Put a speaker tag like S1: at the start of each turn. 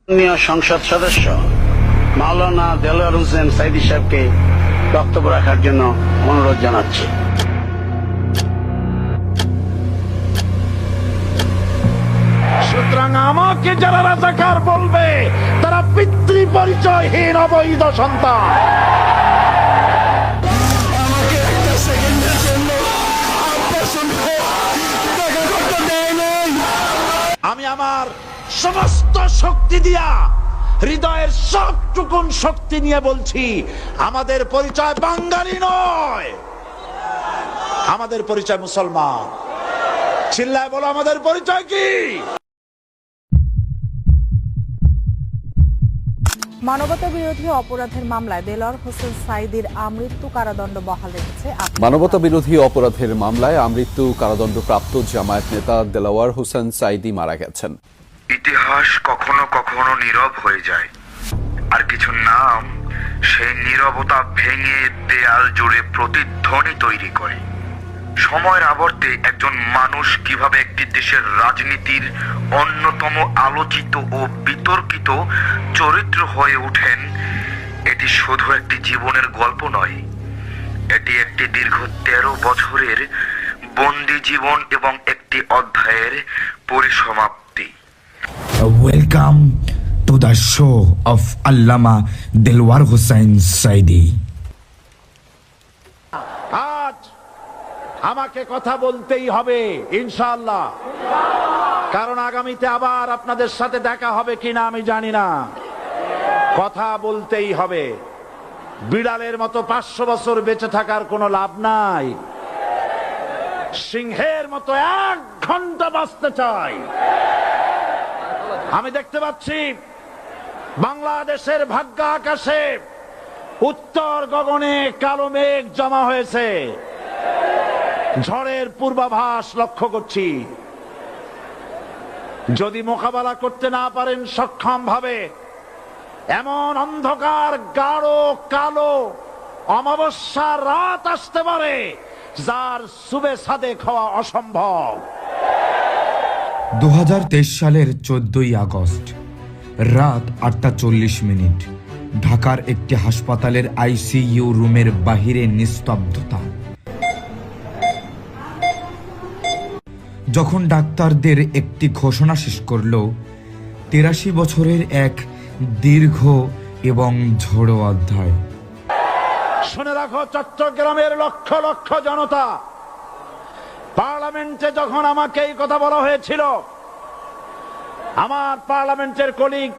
S1: সংসদ সদস্য মাওলানা দেলোয়ার হোসেন সাইদী সাহেবকে বক্তব্য রাখার জন্য অনুরোধ জানাচ্ছি।
S2: সুতরাং আমাকে যারা রাজাকার বলবে তারা পিতৃ পরিচয়হীন অবৈধ সন্তান। আমি আমার সমস্ত শক্তি দিয়া, হৃদয়ের সবটুকুন শক্তি নিয়ে বলছি, আমাদের পরিচয় বাঙালি নয়, আমাদের পরিচয় মুসলমান। চিল্লায় বলো, আমাদের পরিচয় কি?
S3: মানবতা বিরোধী অপরাধের মামলায় দেলোয়ার হোসেন সাঈদীর আমৃত্যু কারাদণ্ড বহাল রেখেছে।
S4: মানবতা বিরোধী অপরাধের মামলায় আমৃত্যু কারাদণ্ডপ্রাপ্ত জামায়াত নেতা দেলোয়ার হোসেন সাঈদী মারা গেছেন।
S5: ইতিহাস কখনো কখনো নীরব হয়ে যায়, আর কিছু নাম সেই নীরবতা ভেঙে দেয়াল জুড়ে প্রতিধ্বনি তৈরি করে। সময়ের আবর্তে একজন মানুষ কিভাবে একটি দেশের রাজনীতির অন্যতম আলোচিত ও বিতর্কিত চরিত্র হয়ে ওঠেন, এটি শুধু একটি জীবনের গল্প নয়, এটি একটি দীর্ঘ 13 বছরের বন্দি জীবন এবং একটি অধ্যায়ের পরিসমাপ্তি।
S6: Welcome to the show of Allama Delwar Hossain Sayeedi.
S2: আজ আমাকে কথা বলতেই হবে ইনশাআল্লাহ, কারণ আগামীতে আবার আপনাদের সাথে দেখা হবে কিনা আমি জানি না। কথা বলতেই হবে। বিড়ালের মতো 500 বছর বেঁচে থাকার কোনো লাভ নাই। সিংহের মতো 1 ঘন্টা বাঁচতে চাই। আমি দেখতে পাচ্ছি বাংলাদেশের ভাগ্য আকাশে উত্তর গগনে কালো মেঘ জমা হয়েছে। ঝড়ের পূর্বাভাস লক্ষ্য করছি। যদি মোকাবেলা করতে না পারেন সক্ষম ভাবে, এমন অন্ধকার গাঢ় কালো অমাবস্যা রাত আসতে পারে যার সুবে সাদেক হওয়া অসম্ভব।
S6: 2023 সালের 14ই আগস্ট রাত 8:40 ঢাকার একটি হাসপাতালের আইসিইউ রুমের বাহিরে নিস্তব্ধতা। যখন ডাক্তারদের একটি ঘোষণা শেষ করল, 83 বছরের এক দীর্ঘ এবং ঝোড়ো অধ্যায়।
S2: শুনে রাখো চট্টগ্রামের লক্ষ লক্ষ জনতা, পার্লামেন্টে যখন আমাকে এই কথা বলা হয়েছিল, আমার পার্লামেন্টের কলিগ